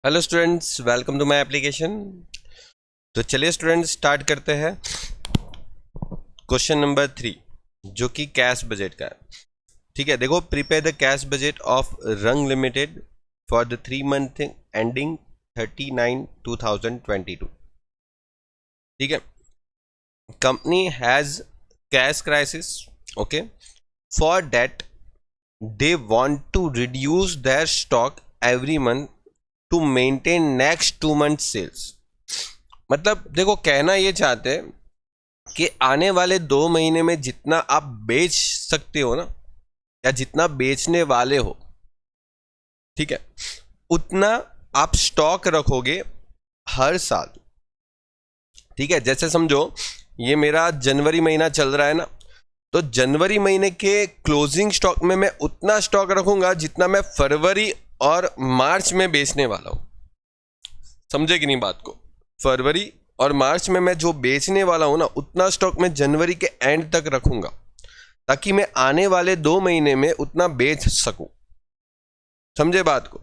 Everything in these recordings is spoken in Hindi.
Hello students, welcome to my application. तो चलिए स्टूडेंट्स स्टार्ट करते हैं। क्वेश्चन नंबर 3 जो कि कैश बजट का है। ठीक है, देखो, prepare the cash budget of Rang limited for the 3 month ending 39/2022। ठीक है, company has cash crisis. Okay, for that they want to reduce their stock every month to maintain next 2 month sales. मतलब देखो, कहना ये चाहते हैं कि आने वाले 2 महीने में जितना आप बेच सकते हो ना, या जितना बेचने वाले हो, ठीक है, उतना आप स्टॉक रखोगे हर साल। ठीक है, जैसे समझो ये मेरा जनवरी महीना चल रहा है ना, तो जनवरी महीने के क्लोजिंग स्टॉक में मैं उतना स्टॉक रखूंगा जितना मैं फरवरी और मार्च में बेचने वाला हूं। समझे कि नहीं बात को? फरवरी और मार्च में मैं जो बेचने वाला हूं ना, उतना स्टॉक मैं जनवरी के एंड तक रखूंगा ताकि मैं आने वाले 2 महीने में उतना बेच सकूं। समझे बात को?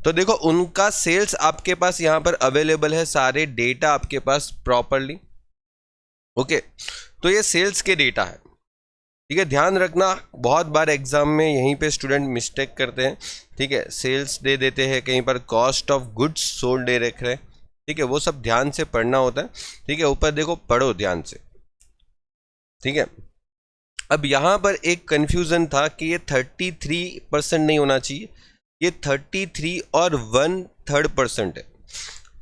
तो देखो, उनका सेल्स आपके पास यहां पर अवेलेबल है, सारे डेटा आपके पास प्रॉपरली। ओके, तो ये सेल्स के डेटा है। ठीक है, ध्यान रखना, बहुत बार एग्जाम में यहीं पे स्टूडेंट मिस्टेक करते हैं। ठीक है, सेल्स दे देते हैं, कहीं पर कॉस्ट ऑफ गुड्स सोल्ड दे रख रहे हैं। ठीक है, वो सब ध्यान से पढ़ना होता है। ठीक है, ऊपर देखो, पढ़ो ध्यान से। ठीक है, अब यहां पर एक कंफ्यूजन था कि ये 33% नहीं होना चाहिए, ये 33 और 1/3% है।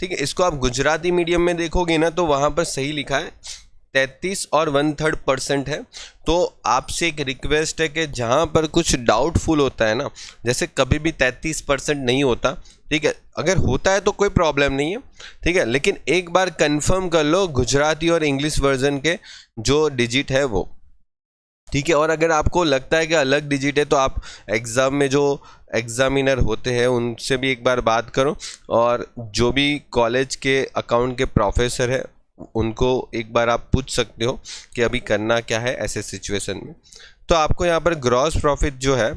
ठीक है, इसको आप गुजराती मीडियम में देखोगे ना, तो वहां पर सही लिखा है 33 और 1/3% है। तो आपसे एक रिक्वेस्ट है कि जहां पर कुछ डाउटफुल होता है ना, जैसे कभी भी 33% नहीं होता। ठीक है, अगर होता है तो कोई प्रॉब्लम नहीं है। ठीक है, लेकिन एक बार कंफर्म कर लो गुजराती और इंग्लिश वर्जन के जो डिजिट है वो। ठीक है, और अगर आपको लगता है कि अलग डिजिट है तो आप एग्ज़ाम में जो एग्जामिनर होते हैं उनसे भी एक बार बात करो, और जो भी कॉलेज के अकाउंट के प्रोफेसर है उनको एक बार आप पूछ सकते हो कि अभी करना क्या है ऐसे सिचुएशन में। तो आपको यहाँ पर ग्रॉस प्रॉफिट जो है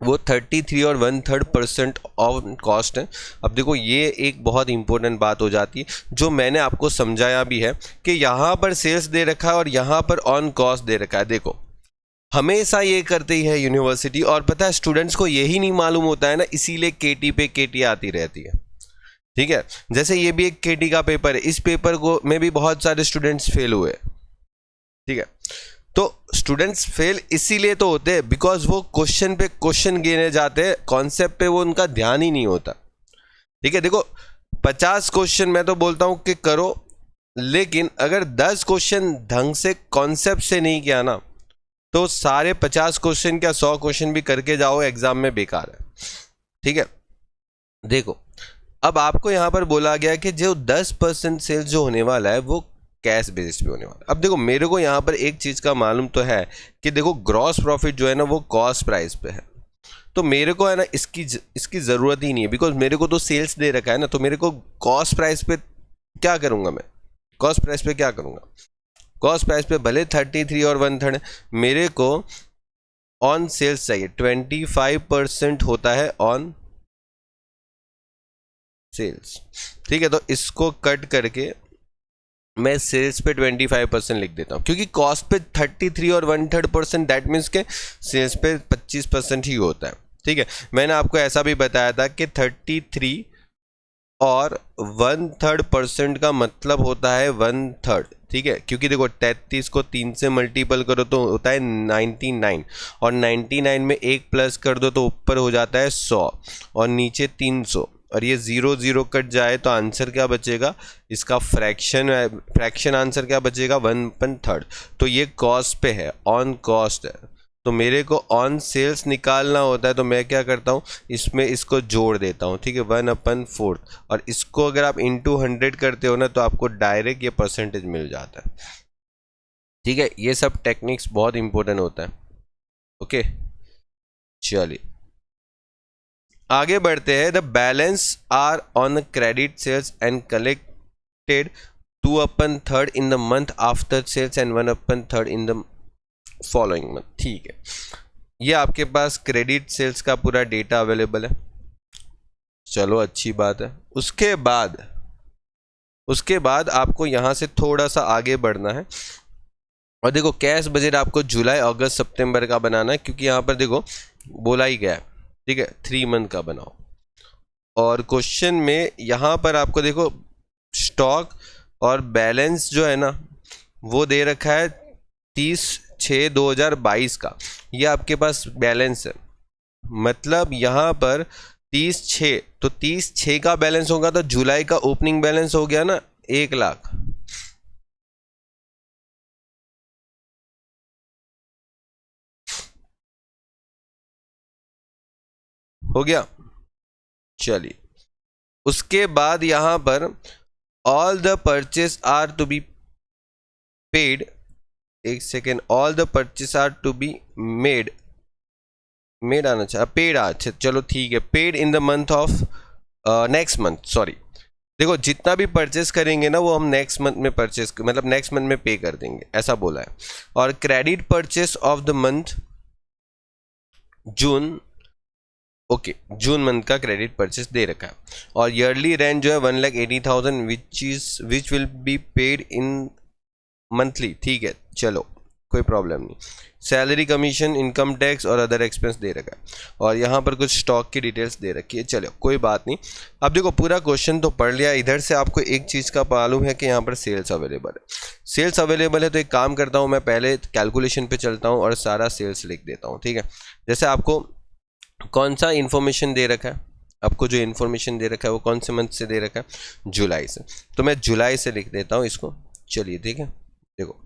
वो 33 और 1/3% ऑन कॉस्ट है। अब देखो, ये एक बहुत इंपॉर्टेंट बात हो जाती है जो मैंने आपको समझाया भी है कि यहाँ पर सेल्स दे रखा है और यहाँ पर ऑन कॉस्ट दे रखा है। देखो, हमेशा ये करती है यूनिवर्सिटी, और पता है स्टूडेंट्स को यही नहीं मालूम होता है ना, इसीलिए केटी पे केटी आती रहती है। ठीक है, जैसे ये भी एक केटी का पेपर है, इस पेपर को में भी बहुत सारे स्टूडेंट्स फेल हुए। ठीक है, तो स्टूडेंट्स फेल इसीलिए तो होते हैं बिकॉज वो क्वेश्चन पे क्वेश्चन गिने जाते हैं, कॉन्सेप्ट पे वो उनका ध्यान ही नहीं होता। ठीक है, देखो, 50 क्वेश्चन मैं तो बोलता हूं कि करो, लेकिन अगर 10 क्वेश्चन ढंग से कॉन्सेप्ट से नहीं किया ना, तो सारे 50 क्वेश्चन क्या 100 क्वेश्चन भी करके जाओ एग्जाम में, बेकार है। ठीक है, देखो, अब आपको यहां पर बोला गया कि जो 10% सेल्स जो होने वाला है वो कैश बेसिस पे होने वाला है। अब देखो, मेरे को यहां पर एक चीज का मालूम तो है कि देखो, ग्रॉस प्रॉफिट जो है ना वो कॉस्ट प्राइस पे है, तो मेरे को है ना इसकी ज़रूरत ही नहीं है, बिकॉज मेरे को तो सेल्स दे रखा है ना। तो मेरे को कॉस्ट प्राइस पे क्या करूंगा मैं? कॉस्ट प्राइस पे क्या करूंगा? कॉस्ट प्राइस पे भले 33 और 1/3 मेरे को ऑन सेल्स चाहिए, 25% होता है ऑन सेल्स। ठीक है, तो इसको कट करके मैं सेल्स पे 25% लिख देता हूँ, क्योंकि कॉस्ट पे 33 और 1/3%, दैट मीन्स के सेल्स पे 25% ही होता है। ठीक है, मैंने आपको ऐसा भी बताया था कि 33 और 1/3% का मतलब होता है 1/3। ठीक है, क्योंकि देखो 33 को 3 से मल्टीपल करो तो होता है 99, और 99 में 1 प्लस कर दो तो ऊपर हो जाता है 100 और नीचे 300, और ये 0 0 कट जाए तो आंसर क्या बचेगा? इसका फ्रैक्शन आंसर क्या बचेगा? 1/3। तो ये कॉस्ट पे है, ऑन कॉस्ट है। तो मेरे को ऑन सेल्स निकालना होता है, तो मैं क्या करता हूँ, इसमें इसको जोड़ देता हूँ। ठीक है, 1/4, और इसको अगर आप इंटू 100 करते हो ना तो आपको डायरेक्ट ये परसेंटेज मिल जाता है। ठीक है, ये सब टेक्निक्स बहुत इंपॉर्टेंट होता है। ओके, चलिए आगे बढ़ते हैं। The balance are on credit sales and collected 2/3 in the month after sales and 1/3 in the following month. ठीक है, ये आपके पास क्रेडिट सेल्स का पूरा डेटा अवेलेबल है। चलो अच्छी बात है। उसके बाद आपको यहाँ से थोड़ा सा आगे बढ़ना है और देखो कैश बजट आपको जुलाई अगस्त सितंबर का बनाना है, क्योंकि यहाँ पर देखो बोला ही गया है, ठीक है, 3 मंथ का बनाओ। और क्वेश्चन में यहाँ पर आपको देखो स्टॉक और बैलेंस जो है ना वो दे रखा है 30/6/2022 का, ये आपके पास बैलेंस है। मतलब यहाँ पर 30/6, तो 30/6 का बैलेंस होगा तो जुलाई का ओपनिंग बैलेंस हो गया ना 1 लाख। हो गया। चलिए उसके बाद यहाँ पर all the purchase are to be paid, एक second, all the purchase are to be made, made आना चाहिए, पेड, अच्छा चलो ठीक है, paid in the month of next month, sorry. देखो जितना भी परचेस करेंगे ना वो हम नेक्स्ट मंथ में परचेस, मतलब नेक्स्ट मंथ में पे कर देंगे, ऐसा बोला है। और credit purchase of the month June, okay, जून मंथ का क्रेडिट परचेस दे रखा है। और ईयरली रेंट जो है 1,80,000 which will be paid in monthly, ठीक है चलो कोई प्रॉब्लम नहीं। सैलरी, कमीशन, इनकम टैक्स और अदर एक्सपेंस दे रखा है। और यहाँ पर कुछ स्टॉक की डिटेल्स दे रखी है, चलो कोई बात नहीं। अब देखो पूरा क्वेश्चन तो पढ़ लिया, इधर से आपको एक चीज़ का मालूम है कि यहाँ पर सेल्स अवेलेबल है। सेल्स अवेलेबल है तो एक काम करता हूँ मैं, पहले कैलकुलेशन पे चलता हूँ और सारा सेल्स लिख देता हूँ, ठीक है। जैसे आपको कौन सा इन्फॉर्मेशन दे रखा है, आपको जो इन्फॉर्मेशन दे रखा है वो कौन से मंथ से दे रखा है, जुलाई से, तो मैं जुलाई से लिख देता हूँ इसको। चलिए ठीक है, देखो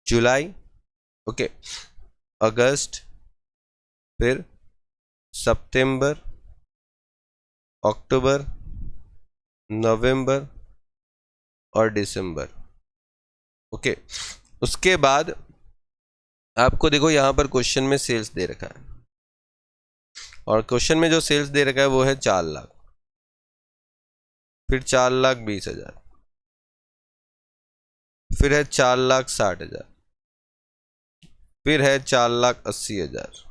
जुलाई, ओके, अगस्त, फिर सितंबर, अक्टूबर, नवंबर और दिसंबर, ओके। उसके बाद आपको देखो यहाँ पर क्वेश्चन में सेल्स दे रखा है और क्वेश्चन में जो सेल्स दे रखा है वो है 4 लाख, फिर 4,20,000, फिर है 4,60,000, फिर है 4,80,000,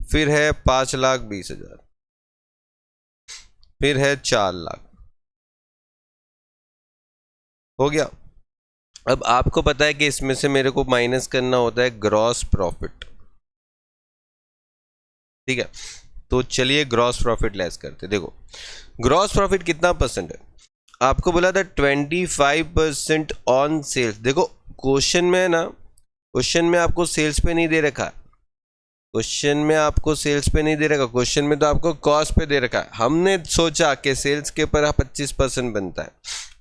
फिर है 5,20,000, फिर है 4 लाख। हो गया। अब आपको पता है कि इसमें से मेरे को माइनस करना होता है ग्रॉस प्रॉफिट, ठीक है। तो चलिए ग्रॉस प्रॉफिट लेस करते। देखो ग्रॉस प्रॉफिट कितना परसेंट है, आपको बोला था 25% ऑन सेल्स। देखो क्वेश्चन में है ना, क्वेश्चन में आपको सेल्स पे नहीं दे रखा, क्वेश्चन में आपको सेल्स पे नहीं दे रखा, क्वेश्चन में तो आपको कॉस्ट पे दे रखा है। हमने सोचा कि सेल्स के ऊपर 25% बनता है,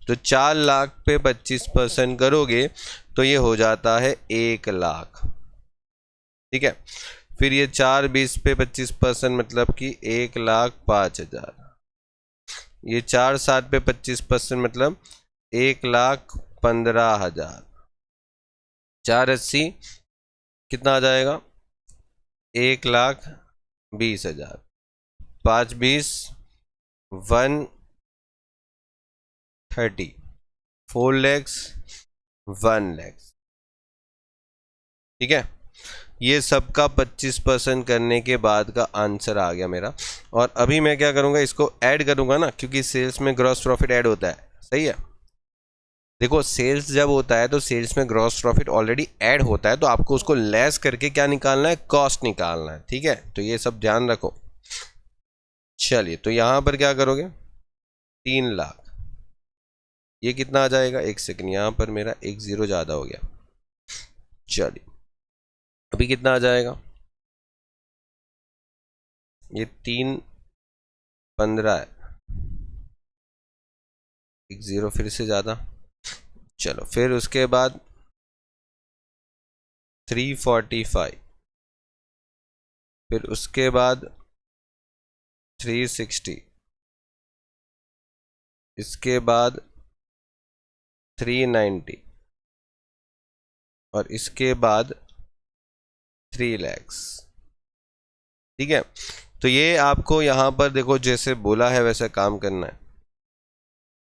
तो 4 लाख पे 25% करोगे तो ये हो जाता है 1 लाख, ठीक है। फिर ये 4,20 पे 25% मतलब कि 1,05,000, ये 4,7 पे 25% मतलब 1,15,000, 4,80 कितना आ जाएगा 1,20,000, 5,20 130, 4 lakhs 1 lakhs, ठीक है। ये सबका 25% करने के बाद का आंसर आ गया मेरा। और अभी मैं क्या करूँगा, इसको ऐड करूँगा ना, क्योंकि सेल्स में ग्रॉस प्रॉफिट ऐड होता है, सही है। देखो सेल्स जब होता है तो सेल्स में ग्रॉस प्रॉफिट ऑलरेडी ऐड होता है, तो आपको उसको लेस करके क्या निकालना है, कॉस्ट निकालना है, ठीक है। तो ये सब ध्यान रखो। चलिए तो यहाँ पर क्या करोगे, 3 लाख, ये कितना आ जाएगा, एक सेकंड, यहाँ पर मेरा एक जीरो ज़्यादा हो गया। चलिए अभी कितना आ जाएगा, ये 3,15 है, एक जीरो फिर से ज़्यादा। चलो फिर उसके बाद 345, फिर उसके बाद 360, इसके बाद 390 और इसके बाद 3 lakhs, ठीक है। तो ये आपको यहाँ पर देखो जैसे बोला है वैसा काम करना है,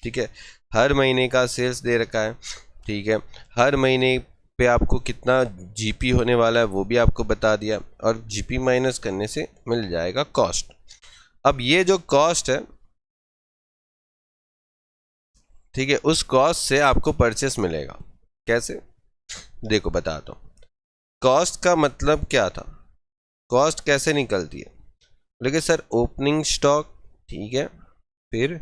ठीक है। हर महीने का सेल्स दे रखा है, ठीक है। हर महीने पे आपको कितना जीपी होने वाला है वो भी आपको बता दिया, और जीपी माइनस करने से मिल जाएगा कॉस्ट। अब ये जो कॉस्ट है, ठीक है, उस कॉस्ट से आपको परचेस मिलेगा। कैसे, देखो बताता हूँ। कॉस्ट का मतलब क्या था, कॉस्ट कैसे निकलती है? देखिए सर, ओपनिंग स्टॉक, ठीक है, फिर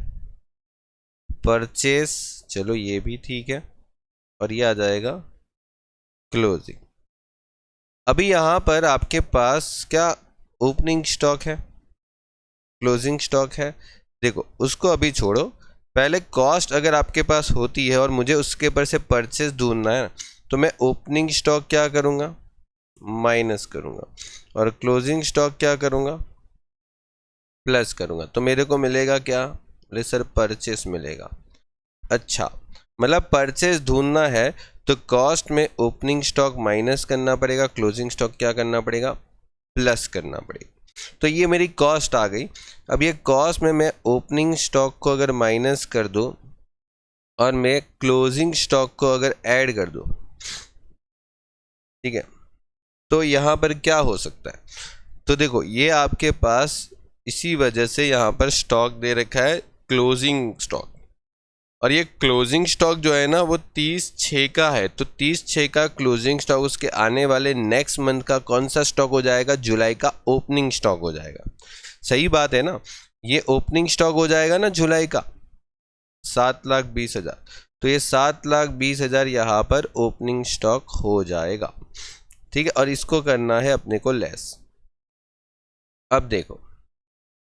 परचेस, चलो ये भी ठीक है, और ये आ जाएगा क्लोजिंग। अभी यहां पर आपके पास क्या ओपनिंग स्टॉक है, क्लोजिंग स्टॉक है? देखो उसको अभी छोड़ो, पहले कॉस्ट अगर आपके पास होती है और मुझे उसके ऊपर से परचेस ढूंढना है, तो मैं ओपनिंग स्टॉक क्या करूंगा, माइनस करूंगा, और क्लोजिंग स्टॉक क्या करूंगा, प्लस करूंगा। तो मेरे को मिलेगा क्या? अरे सर परचेस मिलेगा। अच्छा, मतलब परचेस ढूंढना है तो कॉस्ट में ओपनिंग स्टॉक माइनस करना पड़ेगा, क्लोजिंग स्टॉक क्या करना पड़ेगा, प्लस करना पड़ेगा। तो ये मेरी कॉस्ट आ गई। अब ये कॉस्ट में मैं ओपनिंग स्टॉक को अगर माइनस कर दूं और मैं क्लोजिंग स्टॉक को अगर ऐड कर दूं, ठीक है, तो यहां पर क्या हो सकता है? तो देखो ये आपके पास इसी वजह से यहां पर स्टॉक दे रखा है क्लोजिंग स्टॉक, और ये क्लोजिंग स्टॉक जो है ना वो 30/6 का है। तो 30/6 का क्लोजिंग स्टॉक उसके आने वाले नेक्स्ट मंथ का कौन सा स्टॉक हो जाएगा? जुलाई का ओपनिंग स्टॉक हो जाएगा। सही बात है ना, ये ओपनिंग स्टॉक हो जाएगा ना जुलाई का 7,20,000। तो ये 7,20,000 यहाँ पर ओपनिंग स्टॉक हो जाएगा, ठीक है, और इसको करना है अपने को लेस। अब देखो,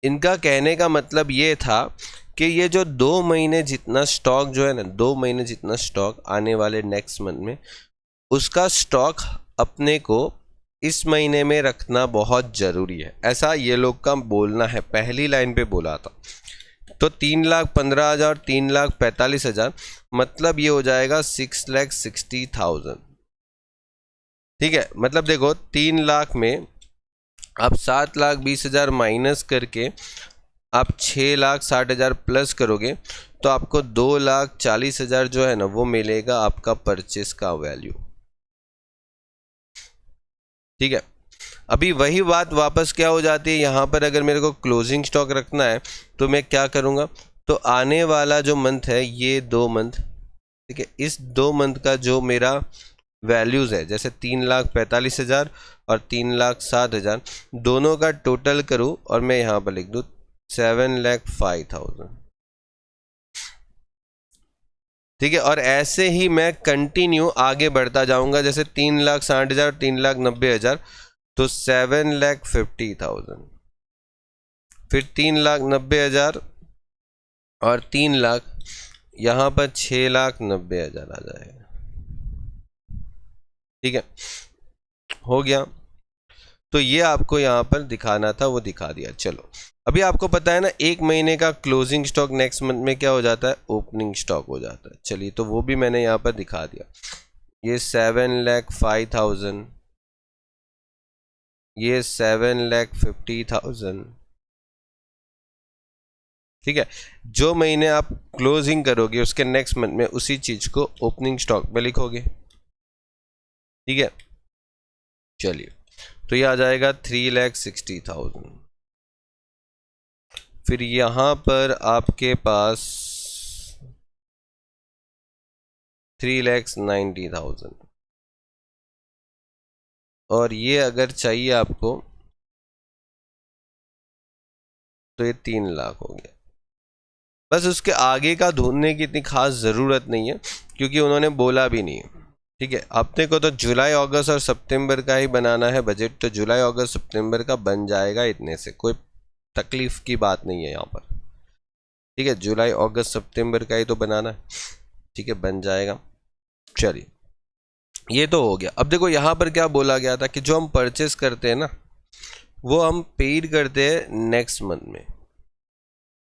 इनका कहने का मतलब ये था कि ये जो 2 महीने जितना स्टॉक जो है ना, 2 महीने जितना स्टॉक आने वाले नेक्स्ट मंथ में, उसका स्टॉक अपने को इस महीने में रखना बहुत ज़रूरी है, ऐसा ये लोग का बोलना है। पहली लाइन पे बोला था। तो 3,15,000, 3,45,000, मतलब ये हो जाएगा 6,60,000। ठीक है, मतलब देखो 3 लाख में आप 7,20,000 माइनस करके आप 6,60,000 प्लस करोगे तो आपको 2,40,000 जो है ना वो मिलेगा आपका परचेस का वैल्यू। ठीक है, अभी वही बात वापस क्या हो जाती है, यहाँ पर अगर मेरे को क्लोजिंग स्टॉक रखना है तो मैं क्या करूँगा, तो आने वाला जो मंथ है ये 2 मंथ, ठीक है, इस 2 मंथ का जो मेरा वैल्यूज़ है, जैसे 3,45,000 और 3,07,000, दोनों का टोटल करूँ और मैं यहाँ पर लिख दूँ 7,05,000। ठीक है, और ऐसे ही मैं कंटिन्यू आगे बढ़ता जाऊंगा, जैसे 3,60,000, 3,90,000, तो 7,50,000, फिर 3,90,000 और 3,00,000, यहाँ पर 6,90,000 आ जाएगा। ठीक है, हो गया। तो ये आपको यहाँ पर दिखाना था, वो दिखा दिया। चलो, अभी आपको पता है ना 1 महीने का क्लोजिंग स्टॉक नेक्स्ट मंथ में क्या हो जाता है, ओपनिंग स्टॉक हो जाता है। चलिए, तो वो भी मैंने यहाँ पर दिखा दिया। ये 7,05,000, ये 7,50,000। ठीक है, जो महीने आप क्लोजिंग करोगे उसके नेक्स्ट मंथ में उसी चीज को ओपनिंग स्टॉक में लिखोगे। ठीक है, चलिए, तो ये आ जाएगा 3,60,000। फिर यहां पर आपके पास 3,90,000, और ये अगर चाहिए आपको तो ये 3,00,000 हो गया। बस उसके आगे का ढूंढने की इतनी खास ज़रूरत नहीं है, क्योंकि उन्होंने बोला भी नहीं है। ठीक है, अपने को तो जुलाई अगस्त और सितंबर का ही बनाना है बजट, तो जुलाई अगस्त सितंबर का बन जाएगा, इतने से कोई तकलीफ की बात नहीं है यहाँ पर। ठीक है, जुलाई अगस्त सितंबर का ही तो बनाना है। ठीक है, बन जाएगा। चलिए, ये तो हो गया। अब देखो यहाँ पर क्या बोला गया था कि जो हम परचेस करते हैं ना वो हम पेड करते हैं नेक्स्ट मंथ में।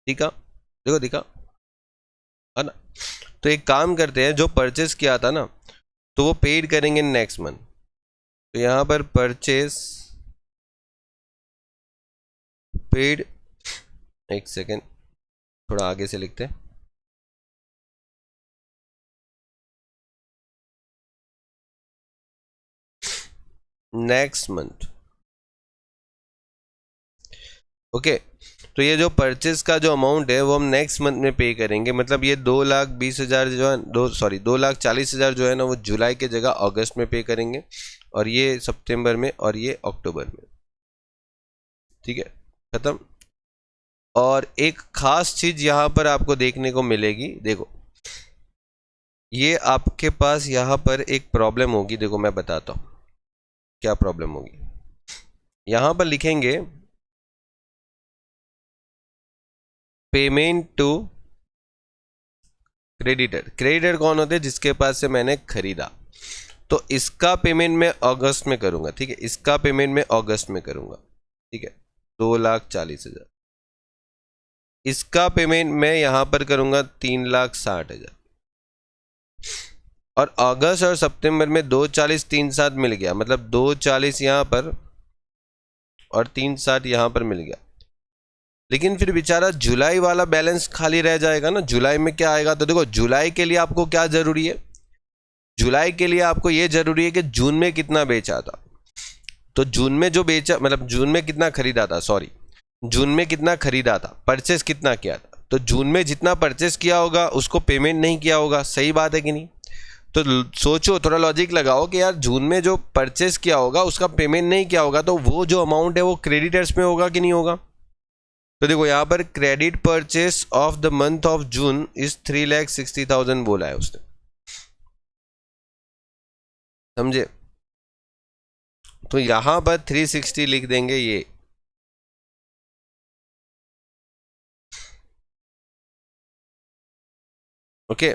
ठीक है, देखो दिखा है ना। तो एक काम करते हैं, जो परचेस किया था ना तो वो पेड करेंगे नेक्स्ट मंथ। तो यहाँ पर परचेस पेड, एक सेकेंड, थोड़ा आगे से लिखते हैं। Next month. ओके, तो ये जो परचेज का जो अमाउंट है वो हम नेक्स्ट मंथ में पे करेंगे। मतलब ये 2,20,000 जो है 2,40,000 जो है ना वो जुलाई के जगह अगस्त में पे करेंगे, और ये सितंबर में, और ये अक्टूबर में। ठीक है, खत्म। और एक खास चीज यहाँ पर आपको देखने को मिलेगी, देखो ये आपके पास यहाँ पर एक प्रॉब्लम होगी। देखो मैं बताता हूँ क्या प्रॉब्लम होगी। यहाँ पर लिखेंगे पेमेंट टू क्रेडिटर। क्रेडिटर कौन होते हैं? जिसके पास से मैंने खरीदा। तो इसका पेमेंट मैं अगस्त में करूंगा। ठीक है, इसका पेमेंट मैं अगस्त में करूंगा। ठीक है, 2,40,000। इसका पेमेंट मैं यहां पर करूंगा 3,60,000। और अगस्त और सितंबर में 2,40 3,60 मिल गया, मतलब 2,40 यहां पर और 3,60 यहां पर मिल गया। लेकिन फिर बेचारा जुलाई वाला बैलेंस खाली रह जाएगा ना। जुलाई में क्या आएगा? तो देखो जुलाई के लिए आपको क्या जरूरी है? जुलाई के लिए आपको ये जरूरी है कि जून में कितना बेचा था। तो जून में जो बेचा, मतलब जून में कितना खरीदा था, सॉरी जून में कितना खरीदा था, परचेस कितना किया था। तो जून में जितना परचेस किया होगा उसको पेमेंट नहीं किया होगा। सही बात है कि नहीं? तो सोचो, थोड़ा लॉजिक लगाओ कि यार जून में जो परचेस किया होगा उसका पेमेंट नहीं किया होगा, तो वो जो अमाउंट है वो क्रेडिटर्स में होगा कि नहीं होगा? तो देखो यहाँ पर credit purchase of the month of June is 3,60,000 बोला है उसने। समझे? तो यहां पर 360 लिख देंगे ये। ओके,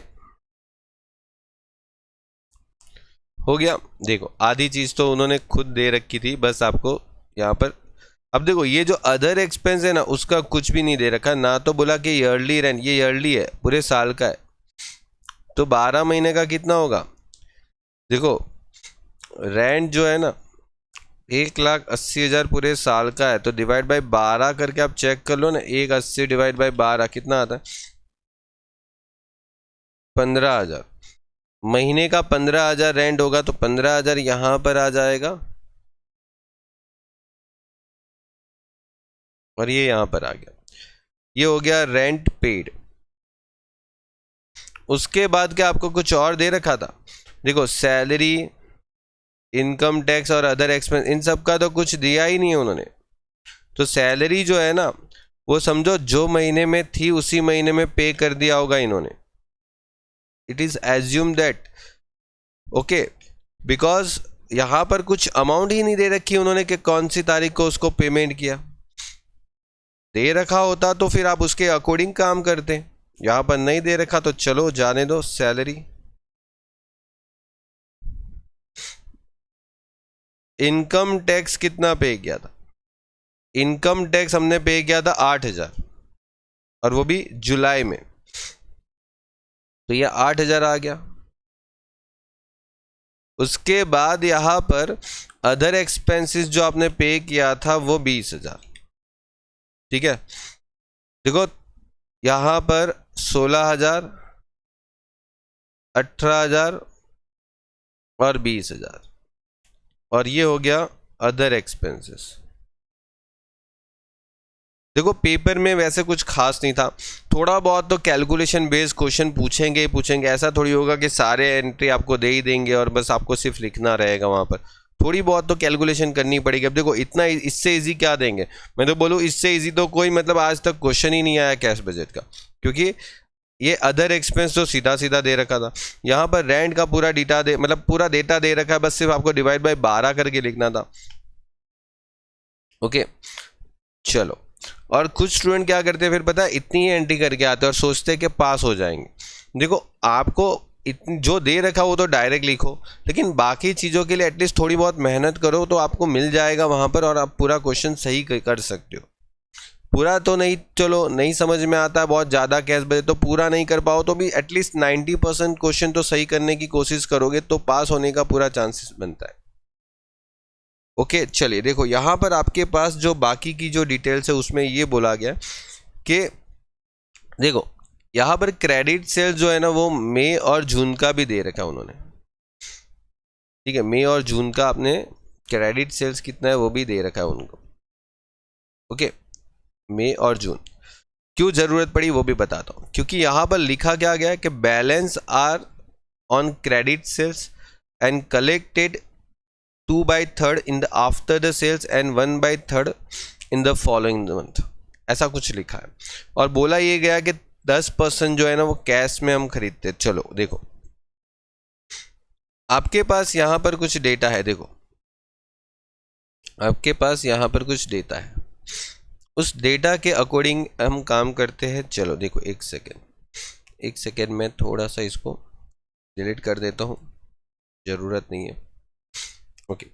हो गया। देखो आधी चीज तो उन्होंने खुद दे रखी थी, बस आपको यहाँ पर। अब देखो ये जो अदर एक्सपेंस है ना उसका कुछ भी नहीं दे रखा ना। तो बोला कि ईयरली रेंट, ये ईयरली है, पूरे साल का है। तो 12 महीने का कितना होगा? देखो रेंट जो है ना 1,80,000 पूरे साल का है, तो डिवाइड बाय 12 करके आप चेक कर लो ना। 1,80 डिवाइड बाय 12 कितना आता है? 15,000। महीने का 15,000 रेंट होगा, तो 15,000 यहां पर आ जाएगा और ये यहां पर आ गया। ये हो गया रेंट पेड। उसके बाद क्या आपको कुछ और दे रखा था? देखो सैलरी, इनकम टैक्स और अदर एक्सपेंस, इन सब का तो कुछ दिया ही नहीं है उन्होंने। तो सैलरी जो है ना वो समझो जो महीने में थी उसी महीने में पे कर दिया होगा इन्होंने। It is assume that, okay, because यहां पर कुछ अमाउंट ही नहीं दे रखी उन्होंने कि कौन सी तारीख को उसको पेमेंट किया। दे रखा होता तो फिर आप उसके अकॉर्डिंग काम करते। यहां पर नहीं दे रखा तो चलो जाने दो। सैलरी, इनकम टैक्स कितना पे किया था? इनकम टैक्स हमने पे किया था 8,000, और वो भी जुलाई में। तो ये 8,000 आ गया। उसके बाद यहां पर अदर एक्सपेंसेस जो आपने पे किया था वो 20,000। ठीक है, देखो यहां पर 16,000, 18,000 और 20,000, और ये हो गया अदर एक्सपेंसेस। देखो पेपर में वैसे कुछ खास नहीं था। थोड़ा बहुत तो कैलकुलेशन बेस्ड क्वेश्चन पूछेंगे। ऐसा थोड़ी होगा कि सारे एंट्री आपको दे ही देंगे और बस आपको सिर्फ लिखना रहेगा वहां पर। थोड़ी बहुत तो कैलकुलेशन करनी पड़ेगी। अब देखो इतना इससे इजी क्या देंगे? मैं तो बोलूँ इससे इजी तो कोई मतलब आज तक क्वेश्चन ही नहीं आया कैश बजट का, क्योंकि ये अदर एक्सपेंस तो सीधा सीधा दे रखा था। यहाँ पर रेंट का पूरा डेटा दे, मतलब पूरा डेटा दे रखा है, बस सिर्फ आपको डिवाइड बाय 12 करके लिखना था। ओके, चलो। और कुछ स्टूडेंट क्या करते हैं फिर पता है, इतनी ही एंट्री करके आते हैं और सोचते हैं कि पास हो जाएंगे। देखो आपको जो दे रखा वो तो डायरेक्ट लिखो, लेकिन बाकी चीज़ों के लिए एटलीस्ट थोड़ी बहुत मेहनत करो तो आपको मिल जाएगा वहाँ पर, और आप पूरा क्वेश्चन सही कर सकते हो। पूरा तो नहीं, चलो नहीं समझ में आता बहुत ज़्यादा कैश बजे तो पूरा नहीं कर पाओ तो भी एटलीस्ट 90% क्वेश्चन तो सही करने की कोशिश करोगे तो पास होने का पूरा चांसेस बनता है। ओके, चलिए देखो यहाँ पर आपके पास जो बाकी की जो डिटेल्स है उसमें ये बोला गया कि देखो यहाँ पर क्रेडिट सेल्स जो है ना वो मई और जून का भी दे रखा है उन्होंने। ठीक है, मई और जून का आपने क्रेडिट सेल्स कितना है वो भी दे रखा है उनको। ओके, मई और जून क्यों जरूरत पड़ी वो भी बताता हूँ, क्योंकि यहाँ पर लिखा क्या गया है कि balance are on credit sales and collected 2/3 in the after the sales and 1/3 in the following month, ऐसा कुछ लिखा है। और बोला ये गया कि 10% जो है ना वो कैश में हम खरीदते। चलो देखो, आपके पास यहाँ पर कुछ डेटा है, देखो आपके पास यहाँ पर कुछ डेटा है, उस डेटा के अकॉर्डिंग हम काम करते हैं। चलो देखो, एक सेकेंड में थोड़ा सा इसको डिलीट कर देता हूँ, ज़रूरत नहीं है। ओके,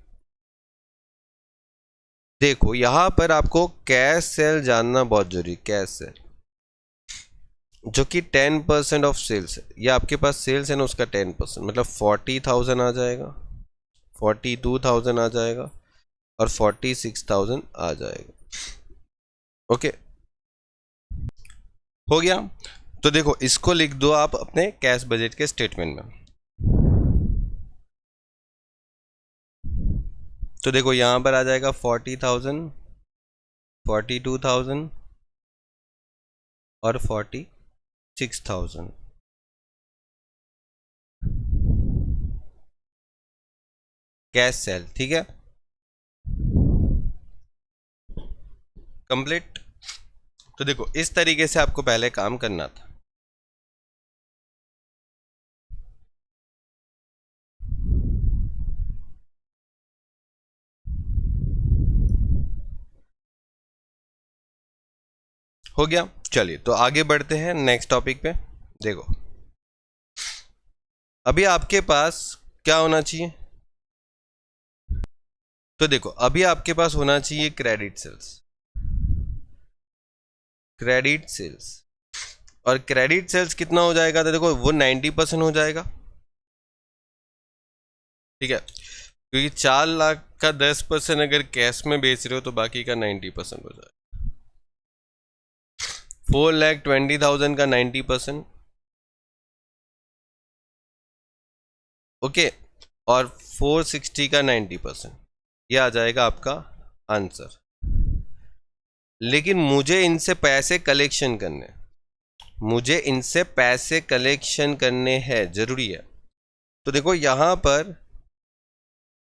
देखो यहाँ पर आपको कैश सेल जानना बहुत जरूरी। कैश सेल जो कि 10% ऑफ सेल्स है, या आपके पास सेल्स है ना उसका 10%, मतलब 40,000 आ जाएगा, 42,000 आ जाएगा और 46,000 आ जाएगा। ओके, हो गया। तो देखो इसको लिख दो आप अपने कैश बजट के स्टेटमेंट में। तो देखो यहाँ पर आ जाएगा 40,000, 42,000 और 46,000। कैश सेल, ठीक है, कंप्लीट। तो देखो इस तरीके से आपको पहले काम करना था। हो गया, चलिए तो आगे बढ़ते हैं नेक्स्ट टॉपिक पे। देखो अभी आपके पास क्या होना चाहिए, तो देखो अभी आपके पास होना चाहिए क्रेडिट सेल्स, क्रेडिट सेल्स। और क्रेडिट सेल्स कितना हो जाएगा, तो देखो वो 90% हो जाएगा, ठीक है, क्योंकि 4 लाख का 10% अगर कैश में बेच रहे हो तो बाकी का 90% हो जाएगा। 4,20,000 का 90%, ओके, और 460 का 90%, ये आ जाएगा आपका आंसर। लेकिन मुझे इनसे पैसे कलेक्शन करने, मुझे इनसे पैसे कलेक्शन करने हैं, जरूरी है। तो देखो यहां पर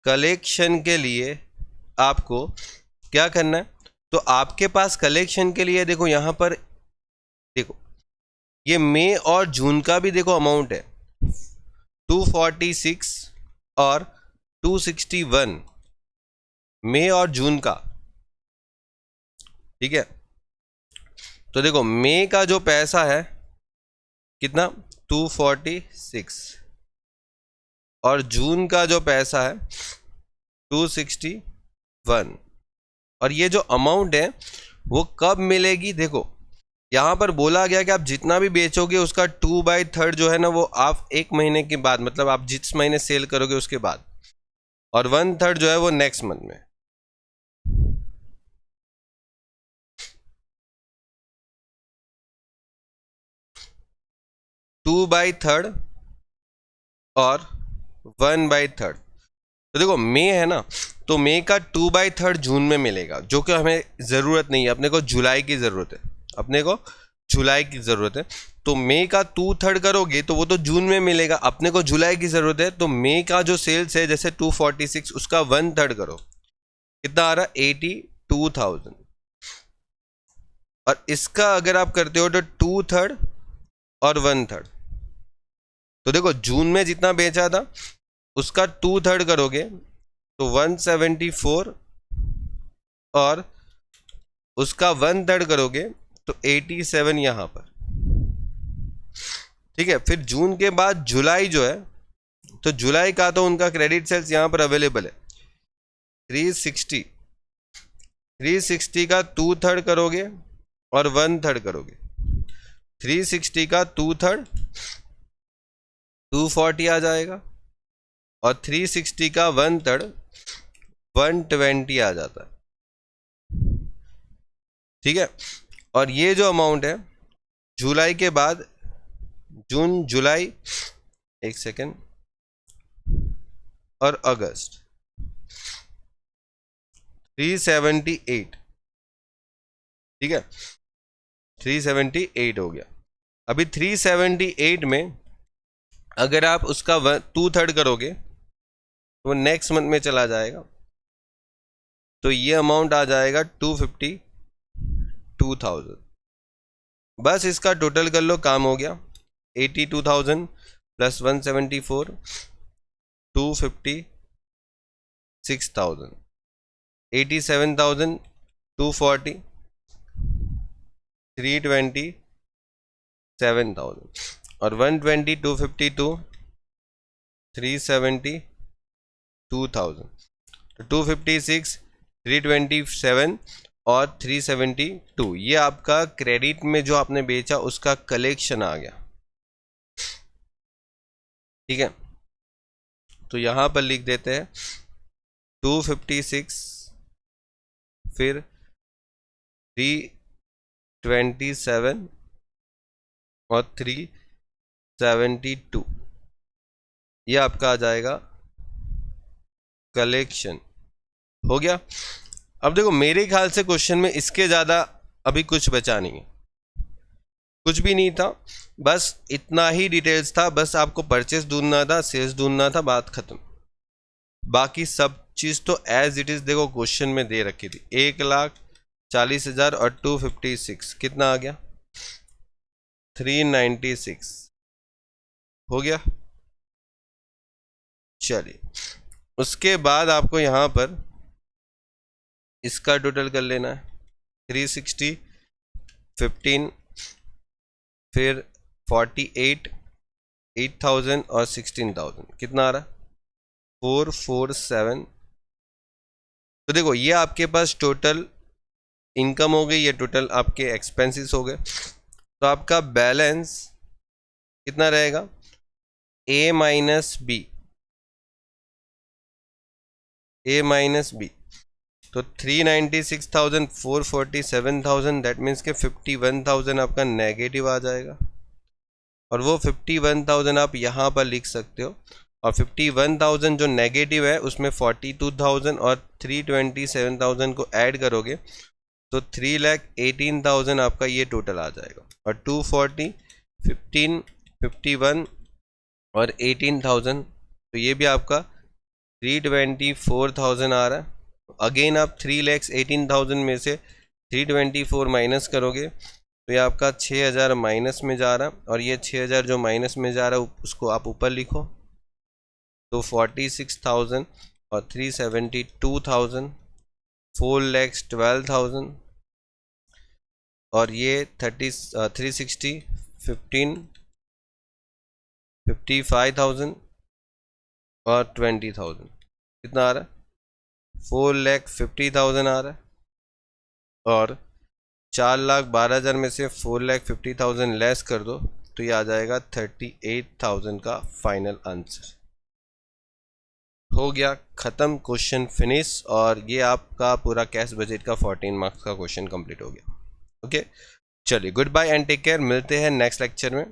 कलेक्शन के लिए आपको क्या करना है, तो आपके पास कलेक्शन के लिए देखो यहां पर देखो ये मई और जून का भी देखो अमाउंट है 246 और 261, मई और जून का, ठीक है। तो देखो मई का जो पैसा है कितना 246 और जून का जो पैसा है 261, और ये जो अमाउंट है वो कब मिलेगी, देखो यहां पर बोला गया कि आप जितना भी बेचोगे उसका 2/3 जो है ना वो आप 1 महीने के बाद, मतलब आप जिस महीने सेल करोगे उसके बाद, और 1/3 जो है वो नेक्स्ट मंथ में। 2/3 और 1/3। तो देखो मई है ना, तो मई का 2/3 जून में मिलेगा, जो कि हमें ज़रूरत नहीं है, अपने को जुलाई की ज़रूरत है, अपने को जुलाई की ज़रूरत है। तो मई का 2/3 करोगे तो वो तो जून में मिलेगा, अपने को जुलाई की ज़रूरत है। तो मई का जो सेल्स है जैसे 246, उसका 1/3 करो, कितना आ रहा है 82,000। और इसका अगर आप करते हो तो 2/3 और 1/3, तो देखो जून में जितना बेचा था उसका 2/3 करोगे तो 174, और उसका 1/3 करोगे तो 87 यहां पर, ठीक है। फिर जून के बाद जुलाई जो है, तो जुलाई का तो उनका क्रेडिट सेल्स यहां पर अवेलेबल है 360, 360 का 2/3 करोगे और 1/3 करोगे, 360 का 2/3 240 आ जाएगा, और 360 का 1/3 120 आ जाता है, ठीक है। और ये जो अमाउंट है जुलाई के बाद, जून जुलाई, एक सेकेंड, और अगस्त, 378, ठीक है, 378 हो गया। अभी 378 में अगर आप उसका 2/3 करोगे तो वो नेक्स्ट मंथ में चला जाएगा, तो ये अमाउंट आ जाएगा 252,000। बस इसका टोटल कर लो, काम हो गया। 82,000 प्लस 174, 256,000, 87,000, 240, 327,000 और 120, 252, 372,000, 256, 327 और 372, ये आपका क्रेडिट में जो आपने बेचा उसका कलेक्शन आ गया, ठीक है। तो यहां पर लिख देते हैं 256, फिर 327 और 372, ये आपका आ जाएगा कलेक्शन। हो गया। अब देखो मेरे ख्याल से क्वेश्चन में इसके ज़्यादा अभी कुछ बचा नहीं है, कुछ भी नहीं था, बस इतना ही डिटेल्स था। बस आपको परचेस ढूंढना था, सेल्स ढूंढना था, बात खत्म। बाकी सब चीज़ तो एज इट इज़ देखो क्वेश्चन में दे रखी थी। 1,40,000 और 256 कितना आ गया? 396 हो गया। चलिए उसके बाद आपको यहाँ पर इसका टोटल कर लेना है। 360, 15, फिर 48, 8,000 और 16,000 कितना आ रहा? 447। तो देखो ये आपके पास टोटल इनकम हो गई, ये टोटल आपके एक्सपेंसेस हो गए। तो आपका बैलेंस कितना रहेगा? ए माइनस बी, ए माइनस बी। तो 396,000, 447,000, दैट मीन्स के 51,000 आपका नेगेटिव आ जाएगा। और वो 51,000 आप यहाँ पर लिख सकते हो। और 51,000 जो नेगेटिव है उसमें 42,000 और 327,000 को ऐड करोगे तो 3,18,000 आपका ये टोटल आ जाएगा। और 240, 15, 51 और 18,000, तो ये भी आपका 324,000 आ रहा है। अगेन आप 3,18,000 में से 324 माइनस करोगे तो ये आपका 6,000 माइनस में जा रहा है। और ये 6,000 जो माइनस में जा रहा है उसको आप ऊपर लिखो, तो 46,000 और 372,000, 4,12,000 और ये 360, 15, 55,000 और 20,000 कितना आ रहा है? 4,50,000 आ रहा है। और 4,12,000 में से 4,50,000 लेस कर दो तो ये आ जाएगा 38,000 का फाइनल आंसर। हो गया ख़त्म, क्वेश्चन फिनिश। और ये आपका पूरा कैश बजट का 14 मार्क्स का क्वेश्चन कंप्लीट हो गया। ओके चलिए, good bye and take care. मिलते हैं नेक्स्ट लेक्चर में।